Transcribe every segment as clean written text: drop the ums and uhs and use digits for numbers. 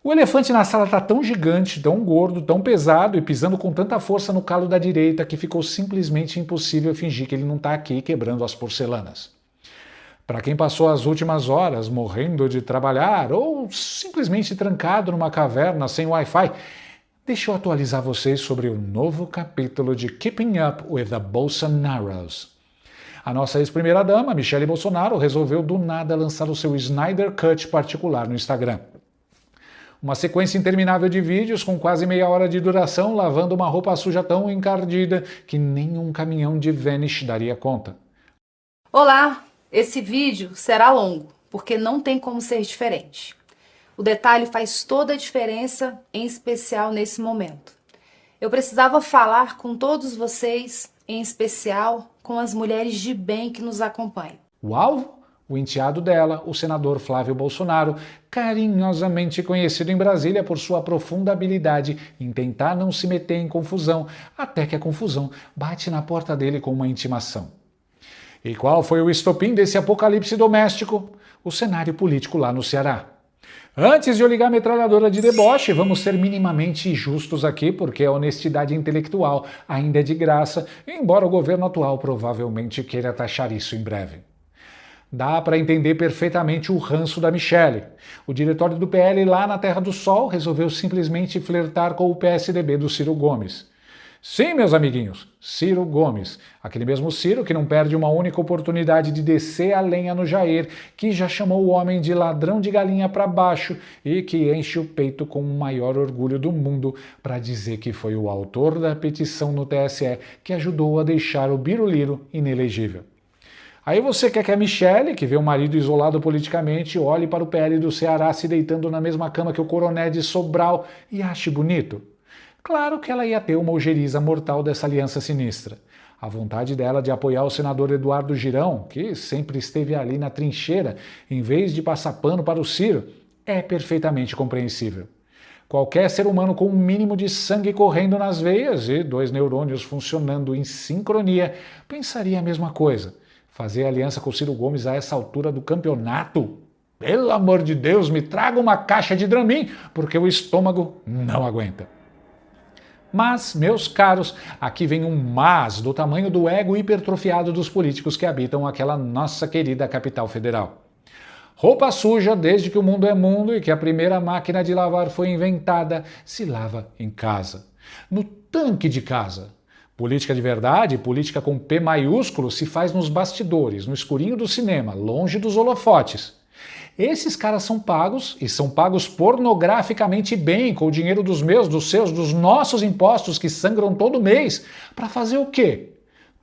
O elefante na sala está tão gigante, tão gordo, tão pesado e pisando com tanta força no calo da direita que ficou simplesmente impossível fingir que ele não está aqui quebrando as porcelanas. Para quem passou as últimas horas morrendo de trabalhar ou simplesmente trancado numa caverna sem Wi-Fi, deixa eu atualizar vocês sobre o novo capítulo de Keeping Up with the Bolsonaros. A nossa ex-primeira-dama, Michele Bolsonaro, resolveu do nada lançar o seu Snyder Cut particular no Instagram. Uma sequência interminável de vídeos com quase meia hora de duração lavando uma roupa suja tão encardida que nenhum caminhão de Vanish daria conta. Olá, esse vídeo será longo, porque não tem como ser diferente. O detalhe faz toda a diferença, em especial nesse momento. Eu precisava falar com todos vocês, em especial com as mulheres de bem que nos acompanham. O alvo? O enteado dela, o senador Flávio Bolsonaro, carinhosamente conhecido em Brasília por sua profunda habilidade em tentar não se meter em confusão, até que a confusão bate na porta dele com uma intimação. E qual foi o estopim desse apocalipse doméstico? O cenário político lá no Ceará. Antes de eu ligar a metralhadora de deboche, vamos ser minimamente justos aqui, porque a honestidade intelectual ainda é de graça, embora o governo atual provavelmente queira taxar isso em breve. Dá para entender perfeitamente o ranço da Michele. O diretório do PL lá na Terra do Sol resolveu simplesmente flertar com o PSDB do Ciro Gomes. Sim, meus amiguinhos, Ciro Gomes, aquele mesmo Ciro que não perde uma única oportunidade de descer a lenha no Jair, que já chamou o homem de ladrão de galinha para baixo e que enche o peito com o maior orgulho do mundo para dizer que foi o autor da petição no TSE que ajudou a deixar o Biruliro inelegível. Aí você quer que a Michele, que vê o marido isolado politicamente, olhe para o PL do Ceará se deitando na mesma cama que o Coroné de Sobral e ache bonito? Claro que ela ia ter uma ojeriza mortal dessa aliança sinistra. A vontade dela de apoiar o senador Eduardo Girão, que sempre esteve ali na trincheira, em vez de passar pano para o Ciro, é perfeitamente compreensível. Qualquer ser humano com um mínimo de sangue correndo nas veias e 2 neurônios funcionando em sincronia pensaria a mesma coisa. Fazer aliança com o Ciro Gomes a essa altura do campeonato? Pelo amor de Deus, me traga uma caixa de Dramin, porque o estômago não aguenta. Mas, meus caros, aqui vem um mas do tamanho do ego hipertrofiado dos políticos que habitam aquela nossa querida capital federal. Roupa suja, desde que o mundo é mundo e que a primeira máquina de lavar foi inventada, se lava em casa. No tanque de casa. Política de verdade, política com P maiúsculo, se faz nos bastidores, no escurinho do cinema, longe dos holofotes. Esses caras são pagos, e são pagos pornograficamente bem, com o dinheiro dos meus, dos seus, dos nossos impostos que sangram todo mês, para fazer o quê?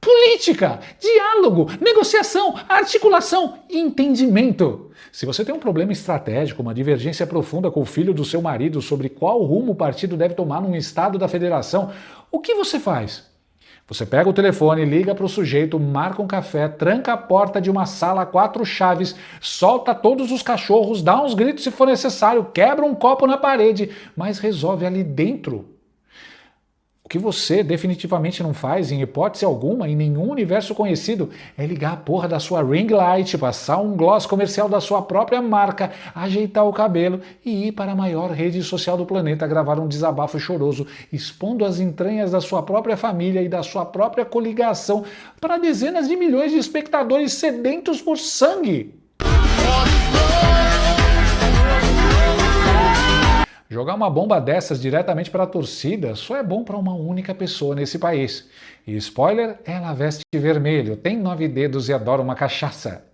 Política, diálogo, negociação, articulação e entendimento. Se você tem um problema estratégico, uma divergência profunda com o filho do seu marido sobre qual rumo o partido deve tomar num estado da federação, o que você faz? Você pega o telefone, liga para o sujeito, marca um café, tranca a porta de uma sala a 4 chaves, solta todos os cachorros, dá uns gritos se for necessário, quebra um copo na parede, mas resolve ali dentro. O que você definitivamente não faz, em hipótese alguma, em nenhum universo conhecido, é ligar a porra da sua ring light, passar um gloss comercial da sua própria marca, ajeitar o cabelo e ir para a maior rede social do planeta gravar um desabafo choroso, expondo as entranhas da sua própria família e da sua própria coligação para dezenas de milhões de espectadores sedentos por sangue. Jogar uma bomba dessas diretamente para a torcida só é bom para uma única pessoa nesse país. E spoiler, ela veste vermelho, tem 9 dedos e adora uma cachaça.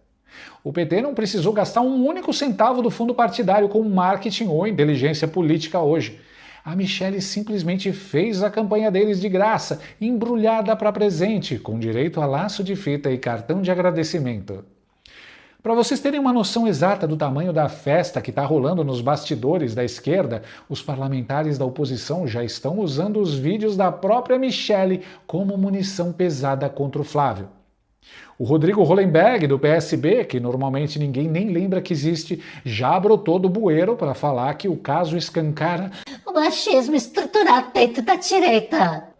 O PT não precisou gastar um único centavo do fundo partidário com marketing ou inteligência política hoje. A Michele simplesmente fez a campanha deles de graça, embrulhada para presente, com direito a laço de fita e cartão de agradecimento. Para vocês terem uma noção exata do tamanho da festa que está rolando nos bastidores da esquerda, os parlamentares da oposição já estão usando os vídeos da própria Michele como munição pesada contra o Flávio. O Rodrigo Hollenberg, do PSB, que normalmente ninguém nem lembra que existe, já brotou do bueiro para falar que o caso escancara o machismo estrutural dentro da direita.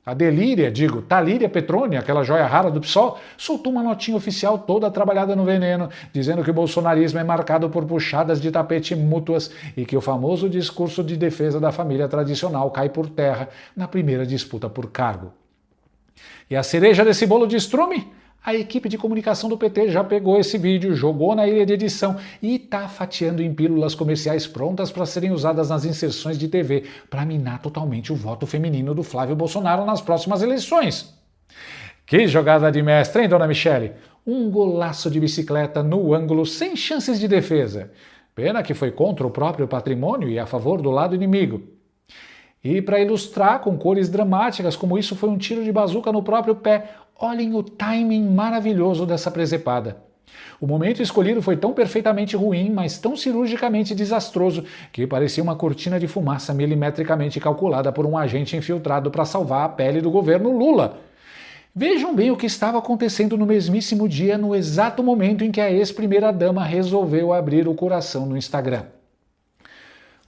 A Talíria Petroni, aquela joia rara do PSOL, soltou uma notinha oficial toda trabalhada no veneno, dizendo que o bolsonarismo é marcado por puxadas de tapete mútuas e que o famoso discurso de defesa da família tradicional cai por terra na primeira disputa por cargo. E a cereja desse bolo de estrume? A equipe de comunicação do PT já pegou esse vídeo, jogou na ilha de edição e está fatiando em pílulas comerciais prontas para serem usadas nas inserções de TV para minar totalmente o voto feminino do Flávio Bolsonaro nas próximas eleições. Que jogada de mestre, hein, dona Michele? Um golaço de bicicleta no ângulo sem chances de defesa. Pena que foi contra o próprio patrimônio e a favor do lado inimigo. E para ilustrar com cores dramáticas como isso foi um tiro de bazuca no próprio pé, olhem o timing maravilhoso dessa presepada. O momento escolhido foi tão perfeitamente ruim, mas tão cirurgicamente desastroso, que parecia uma cortina de fumaça milimetricamente calculada por um agente infiltrado para salvar a pele do governo Lula. Vejam bem o que estava acontecendo no mesmíssimo dia, no exato momento em que a ex-primeira-dama resolveu abrir o coração no Instagram.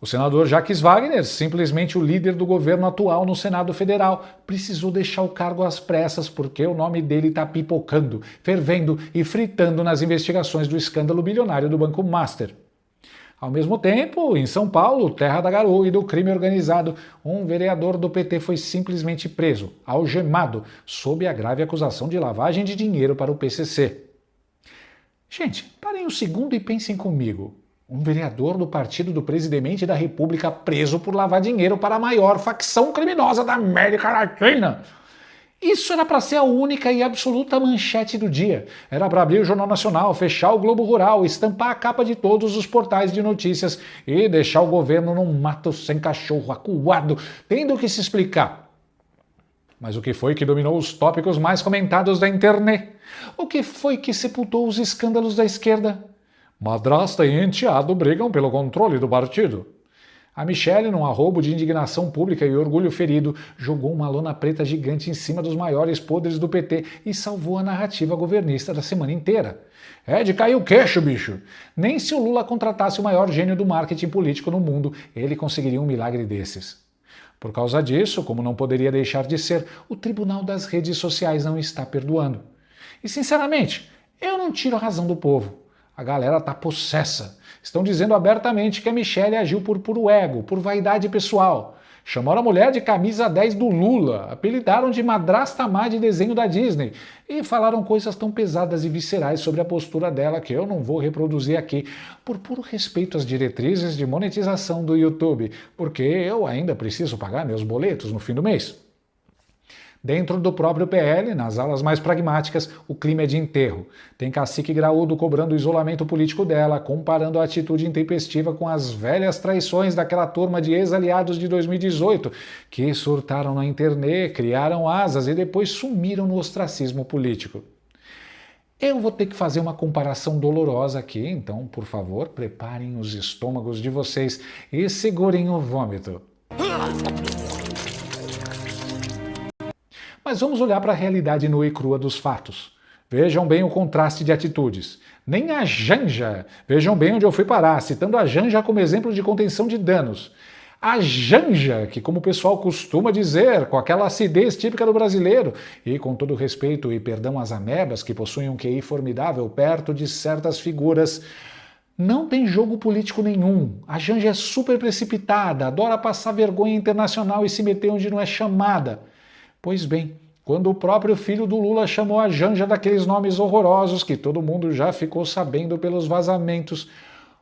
O senador Jacques Wagner, simplesmente o líder do governo atual no Senado Federal, precisou deixar o cargo às pressas porque o nome dele está pipocando, fervendo e fritando nas investigações do escândalo bilionário do Banco Master. Ao mesmo tempo, em São Paulo, terra da garoa e do crime organizado, um vereador do PT foi simplesmente preso, algemado, sob a grave acusação de lavagem de dinheiro para o PCC. Gente, parem um segundo e pensem comigo. Um vereador do partido do presidente da República preso por lavar dinheiro para a maior facção criminosa da América Latina. Isso era para ser a única e absoluta manchete do dia. Era para abrir o Jornal Nacional, fechar o Globo Rural, estampar a capa de todos os portais de notícias e deixar o governo num mato sem cachorro, acuado, tendo que se explicar. Mas o que foi que dominou os tópicos mais comentados da internet? O que foi que sepultou os escândalos da esquerda? Madrasta e enteado brigam pelo controle do partido. A Michele, num arrobo de indignação pública e orgulho ferido, jogou uma lona preta gigante em cima dos maiores podres do PT e salvou a narrativa governista da semana inteira. É de cair o queixo, bicho! Nem se o Lula contratasse o maior gênio do marketing político no mundo, ele conseguiria um milagre desses. Por causa disso, como não poderia deixar de ser, o Tribunal das Redes Sociais não está perdoando. E, sinceramente, eu não tiro a razão do povo. A galera tá possessa. Estão dizendo abertamente que a Michele agiu por puro ego, por vaidade pessoal. Chamaram a mulher de camisa 10 do Lula, apelidaram de madrasta má de desenho da Disney e falaram coisas tão pesadas e viscerais sobre a postura dela que eu não vou reproduzir aqui, por puro respeito às diretrizes de monetização do YouTube, porque eu ainda preciso pagar meus boletos no fim do mês. Dentro do próprio PL, nas alas mais pragmáticas, o clima é de enterro. Tem cacique graúdo cobrando o isolamento político dela, comparando a atitude intempestiva com as velhas traições daquela turma de ex-aliados de 2018, que surtaram na internet, criaram asas e depois sumiram no ostracismo político. Eu vou ter que fazer uma comparação dolorosa aqui, então, por favor, preparem os estômagos de vocês e segurem o vômito. Mas vamos olhar para a realidade nua e crua dos fatos. Vejam bem o contraste de atitudes. Nem a Janja, vejam bem onde eu fui parar, citando a Janja como exemplo de contenção de danos. A Janja, que como o pessoal costuma dizer, com aquela acidez típica do brasileiro, e com todo respeito e perdão às amebas que possuem um QI formidável perto de certas figuras, não tem jogo político nenhum. A Janja é super precipitada, adora passar vergonha internacional e se meter onde não é chamada. Pois bem, quando o próprio filho do Lula chamou a Janja daqueles nomes horrorosos que todo mundo já ficou sabendo pelos vazamentos,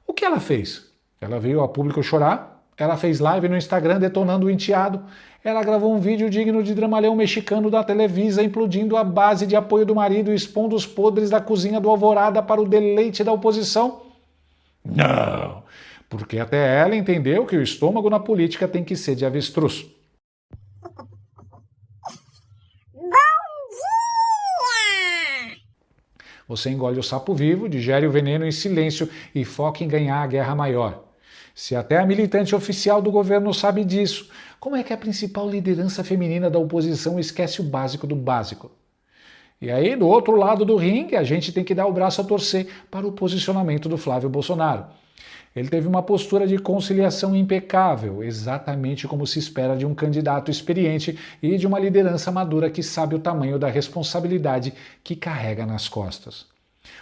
o que ela fez? Ela veio a público chorar? Ela fez live no Instagram detonando o enteado? Ela gravou um vídeo digno de dramalhão mexicano da Televisa implodindo a base de apoio do marido e expondo os podres da cozinha do Alvorada para o deleite da oposição? Não, porque até ela entendeu que o estômago na política tem que ser de avestruz. Você engole o sapo vivo, digere o veneno em silêncio e foca em ganhar a guerra maior. Se até a militante oficial do governo sabe disso, como é que a principal liderança feminina da oposição esquece o básico do básico? E aí, do outro lado do ringue, a gente tem que dar o braço a torcer para o posicionamento do Flávio Bolsonaro. Ele teve uma postura de conciliação impecável, exatamente como se espera de um candidato experiente e de uma liderança madura que sabe o tamanho da responsabilidade que carrega nas costas.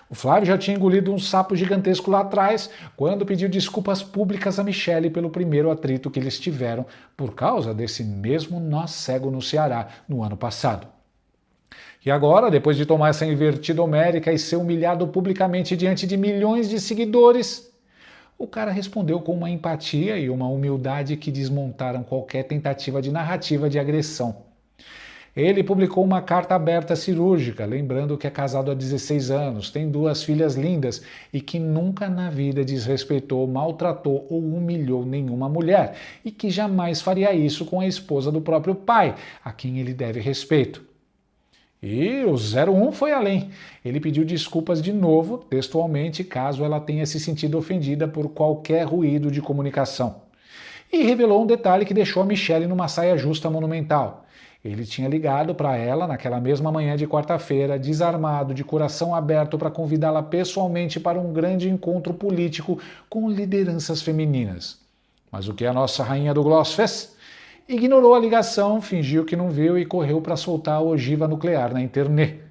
O Flávio já tinha engolido um sapo gigantesco lá atrás, quando pediu desculpas públicas a Michele pelo primeiro atrito que eles tiveram por causa desse mesmo nó cego no Ceará no ano passado. E agora, depois de tomar essa invertida homérica e ser humilhado publicamente diante de milhões de seguidores, o cara respondeu com uma empatia e uma humildade que desmontaram qualquer tentativa de narrativa de agressão. Ele publicou uma carta aberta cirúrgica, lembrando que é casado há 16 anos, tem 2 filhas lindas e que nunca na vida desrespeitou, maltratou ou humilhou nenhuma mulher e que jamais faria isso com a esposa do próprio pai, a quem ele deve respeito. E o 01 foi além. Ele pediu desculpas de novo, textualmente, caso ela tenha se sentido ofendida por qualquer ruído de comunicação. E revelou um detalhe que deixou a Michele numa saia justa monumental. Ele tinha ligado para ela naquela mesma manhã de quarta-feira, desarmado, de coração aberto, para convidá-la pessoalmente para um grande encontro político com lideranças femininas. Mas o que a nossa rainha do Gloss fez? Ignorou a ligação, fingiu que não viu e correu para soltar a ogiva nuclear na internet.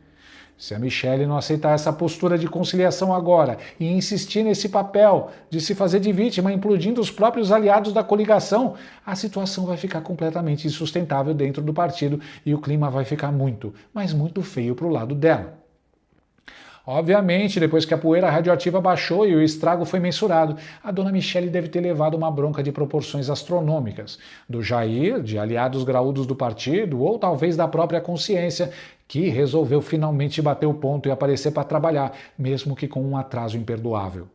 Se a Michele não aceitar essa postura de conciliação agora e insistir nesse papel de se fazer de vítima, implodindo os próprios aliados da coligação, a situação vai ficar completamente insustentável dentro do partido e o clima vai ficar muito, mas muito feio para o lado dela. Obviamente, depois que a poeira radioativa baixou e o estrago foi mensurado, a dona Michele deve ter levado uma bronca de proporções astronômicas, do Jair, de aliados graúdos do partido, ou talvez da própria consciência, que resolveu finalmente bater o ponto e aparecer para trabalhar, mesmo que com um atraso imperdoável.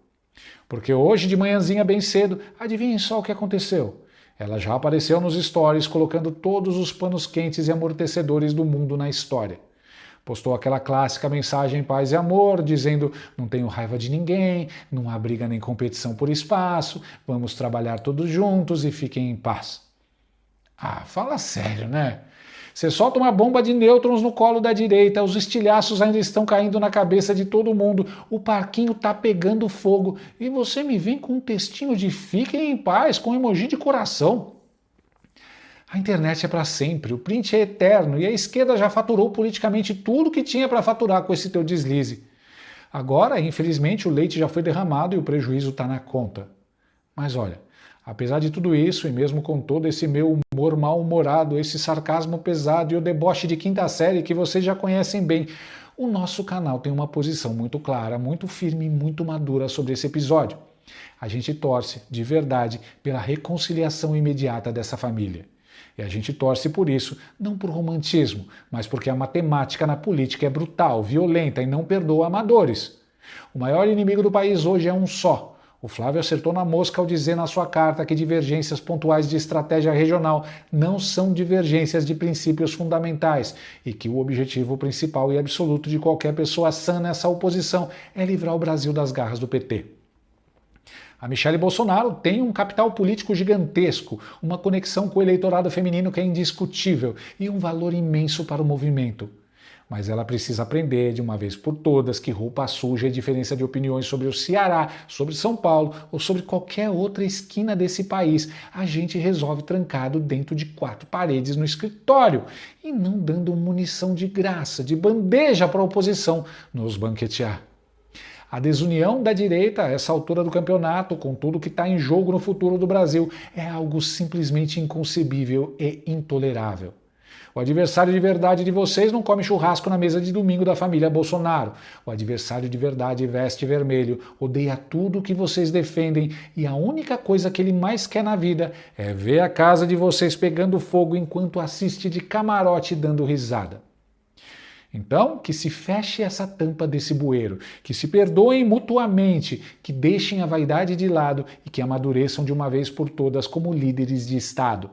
Porque hoje, de manhãzinha bem cedo, adivinhem só o que aconteceu. Ela já apareceu nos stories colocando todos os panos quentes e amortecedores do mundo na história. Postou aquela clássica mensagem paz e amor, dizendo não tenho raiva de ninguém, não há briga nem competição por espaço, vamos trabalhar todos juntos e fiquem em paz. Ah, fala sério, né? Você solta uma bomba de nêutrons no colo da direita, os estilhaços ainda estão caindo na cabeça de todo mundo, o parquinho tá pegando fogo e você me vem com um textinho de fiquem em paz, com emoji de coração. A internet é para sempre, o print é eterno e a esquerda já faturou politicamente tudo que tinha para faturar com esse teu deslize. Agora, infelizmente, o leite já foi derramado e o prejuízo está na conta. Mas olha, apesar de tudo isso e mesmo com todo esse meu humor mal-humorado, esse sarcasmo pesado e o deboche de quinta série que vocês já conhecem bem, o nosso canal tem uma posição muito clara, muito firme e muito madura sobre esse episódio. A gente torce, de verdade, pela reconciliação imediata dessa família. E a gente torce por isso, não por romantismo, mas porque a matemática na política é brutal, violenta e não perdoa amadores. O maior inimigo do país hoje é um só. O Flávio acertou na mosca ao dizer na sua carta que divergências pontuais de estratégia regional não são divergências de princípios fundamentais e que o objetivo principal e absoluto de qualquer pessoa sã nessa oposição é livrar o Brasil das garras do PT. A Michele Bolsonaro tem um capital político gigantesco, uma conexão com o eleitorado feminino que é indiscutível e um valor imenso para o movimento. Mas ela precisa aprender, de uma vez por todas, que roupa suja e diferença de opiniões sobre o Ceará, sobre São Paulo ou sobre qualquer outra esquina desse país, a gente resolve trancado dentro de 4 paredes no escritório e não dando munição de graça, de bandeja para a oposição nos banquetear. A desunião da direita a essa altura do campeonato, com tudo que está em jogo no futuro do Brasil, é algo simplesmente inconcebível e intolerável. O adversário de verdade de vocês não come churrasco na mesa de domingo da família Bolsonaro. O adversário de verdade veste vermelho, odeia tudo que vocês defendem e a única coisa que ele mais quer na vida é ver a casa de vocês pegando fogo enquanto assiste de camarote dando risada. Então, que se feche essa tampa desse bueiro, que se perdoem mutuamente, que deixem a vaidade de lado e que amadureçam de uma vez por todas como líderes de Estado.